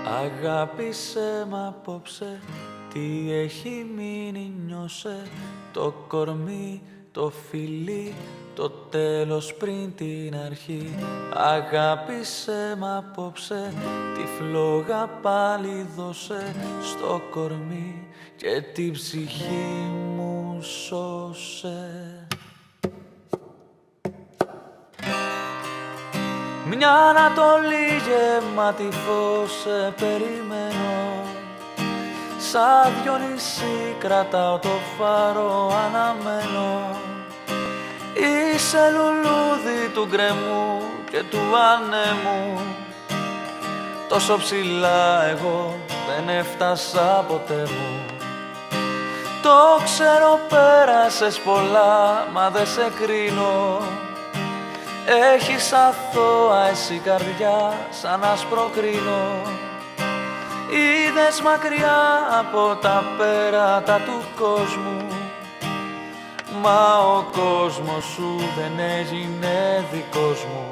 Αγάπησε μ' απόψε, τι έχει μείνει νιώσε. Το κορμί, το φιλί, το τέλος πριν την αρχή. Αγάπησε μ' απόψε, τη φλόγα πάλι δώσε στο κορμί και την ψυχή μου σώσε. Μια Ανατολή γεμάτη φως σε περιμένω. Σαν Διονύση κρατάω το φάρο αναμένω. Είσαι λουλούδι του γκρεμού και του ανέμου. Τόσο ψηλά εγώ δεν έφτασα ποτέ μου. Το ξέρω πέρασες πολλά μα δεν σε κρίνω. Έχεις αθώα εσύ καρδιά σαν άσπρο κρίνο. Είδες μακριά από τα πέρατα του κόσμου. Μα ο κόσμος σου δεν έγινε δικός μου.